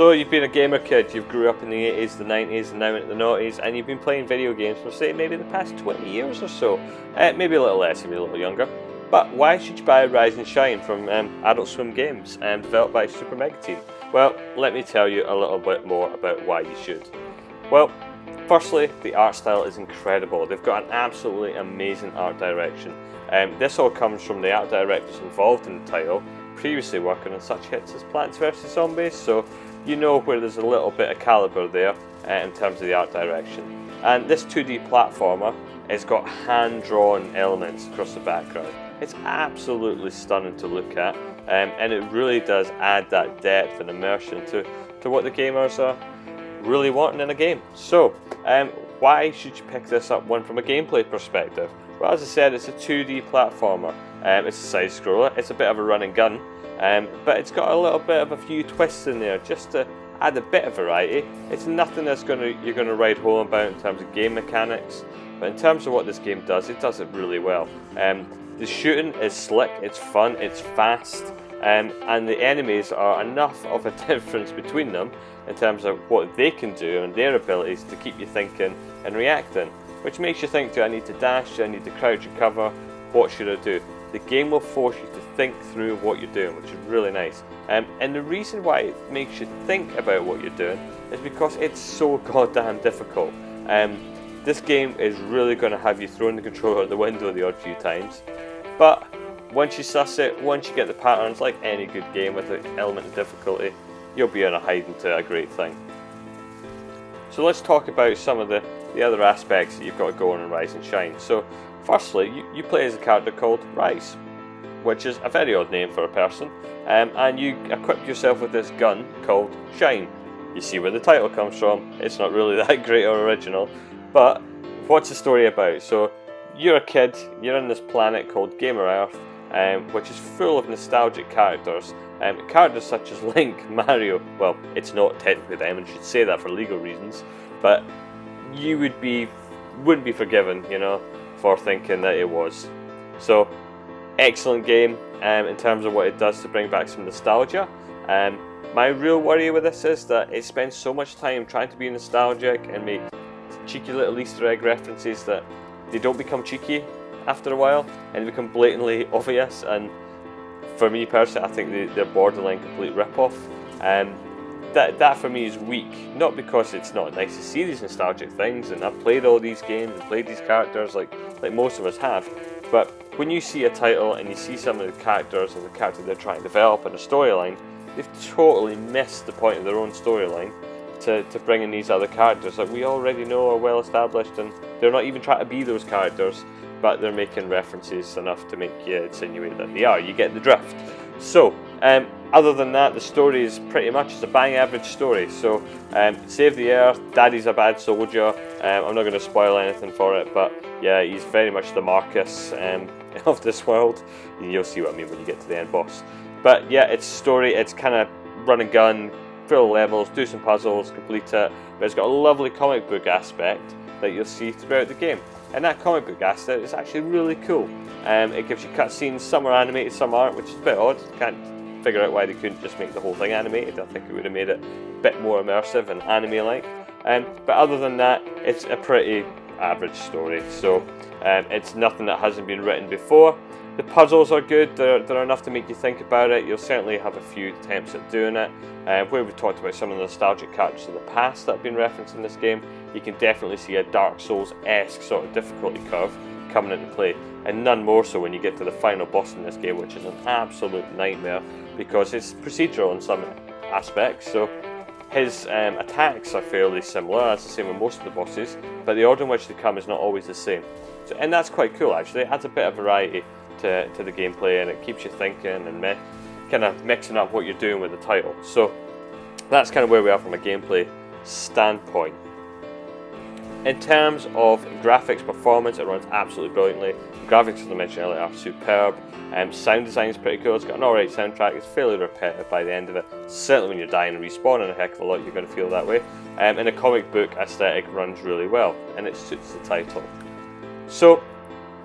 So you've been a gamer kid, you've grew up in the 80s, the 90s and now into the 90s, and you've been playing video games for say maybe the past 20 years or so, maybe a little less, maybe a little younger. But why should you buy Rise and Shine from Adult Swim Games, developed by Super Mega Team? Well, let me tell you a little bit more about why you should. Well, firstly, the art style is incredible. They've got an absolutely amazing art direction. This all comes from the art directors involved in the title, previously working on such hits as Plants vs Zombies, so you know where there's a little bit of calibre there in terms of the art direction. And this 2D platformer has got hand-drawn elements across the background. It's absolutely stunning to look at, and it really does add that depth and immersion to what the gamers are really wanting in a game. So, why should you pick this up from a gameplay perspective? Well, as I said, it's a 2D platformer. It's a side scroller, it's a bit of a run and gun, but it's got a little bit of a few twists in there just to add a bit of variety. It's nothing that's you're going to ride home about in terms of game mechanics, but in terms of what this game does, it does it really well. The shooting is slick, it's fun, it's fast, and the enemies are enough of a difference between them in terms of what they can do and their abilities to keep you thinking and reacting, which makes you think, do I need to dash, do I need to crouch and cover, what should I do? The game will force you to think through what you're doing, which is really nice. And the reason why it makes you think about what you're doing is because it's so goddamn difficult. This game is really going to have you throwing the controller out the window the odd few times, but once you suss it, once you get the patterns, like any good game with an element of difficulty, you'll be on a hide into a great thing. So let's talk about some of the other aspects that you've got going in Rise and Shine. So firstly, you play as a character called Rise, which is a very odd name for a person, and you equip yourself with this gun called Shine. You see where the title comes from. It's not really that great or original, but what's the story about? So you're a kid, you're on this planet called Gamer Earth, which is full of nostalgic characters. Characters such as Link, Mario, well, it's not technically them and should say that for legal reasons, but you wouldn't be forgiven, you know, for thinking that it was. So, excellent game in terms of what it does to bring back some nostalgia. My real worry with this is that it spends so much time trying to be nostalgic and make cheeky little Easter egg references that they don't become cheeky after a while and become blatantly obvious, and for me personally I think they're borderline complete rip-off. That for me is weak, not because it's not nice to see these nostalgic things, and I've played all these games and played these characters like most of us have, but when you see a title and you see some of the characters and the character they're trying to develop and a storyline, they've totally missed the point of their own storyline to bring in these other characters that we already know are well established, and they're not even trying to be those characters, but they're making references enough to make you insinuate that they are. You get the drift. So, other than that, the story is pretty much a bang average story. So, save the Earth, Daddy's a bad soldier. I'm not going to spoil anything for it, but yeah, he's very much the Marcus of this world. You'll see what I mean when you get to the end boss. But yeah, it's story, it's kind of run and gun, full levels, do some puzzles, complete it. But it's got a lovely comic book aspect that you'll see throughout the game. And that comic book aspect is actually really cool. It gives you cutscenes, some are animated, some aren't, which is a bit odd. Can't figure out why they couldn't just make the whole thing animated. I think it would have made it a bit more immersive and anime-like. But other than that, it's a pretty average story. So it's nothing that hasn't been written before. The puzzles are good, they're enough to make you think about it. You'll certainly have a few attempts at doing it. Where we've talked about some of the nostalgic characters of the past that have been referenced in this game, you can definitely see a Dark Souls-esque sort of difficulty curve coming into play, and none more so when you get to the final boss in this game, which is an absolute nightmare because it's procedural in some aspects. So his attacks are fairly similar, as the same with most of the bosses, but the order in which they come is not always the same. So, and that's quite cool actually. It adds a bit of variety to the gameplay, and it keeps you thinking and kind of mixing up what you're doing with the title. So that's kind of where we are from a gameplay standpoint. In terms of graphics performance, it runs absolutely brilliantly. The graphics, as I mentioned earlier, are superb. Sound design is pretty cool. It's got an alright soundtrack. It's fairly repetitive by the end of it. Certainly when you're dying and respawning a heck of a lot, you're going to feel that way. And the comic book aesthetic runs really well, and it suits the title. So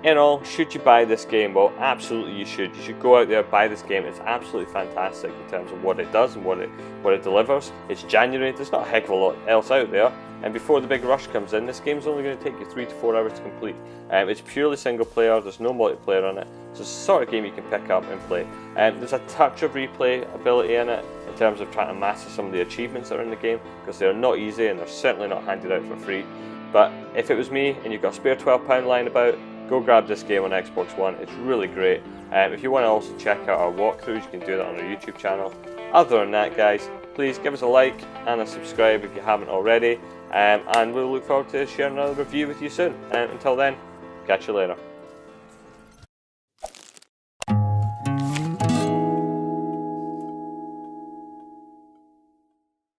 in all, should you buy this game? Well, absolutely you should. You should go out there, buy this game. It's absolutely fantastic in terms of what it does and what it delivers. It's January, there's not a heck of a lot else out there. And before the big rush comes in, this game's only going to take you 3 to 4 hours to complete. It's purely single player, there's no multiplayer on it. So it's the sort of game you can pick up and play. There's a touch of replay ability in it in terms of trying to master some of the achievements that are in the game, because they're not easy and they're certainly not handed out for free. But if it was me and you've got a spare £12 lying about, go grab this game on Xbox One. It's really great. If you want to also check out our walkthroughs, you can do that on our YouTube channel. Other than that, guys, please give us a like and a subscribe if you haven't already. And we'll look forward to sharing another review with you soon. Until then, catch you later.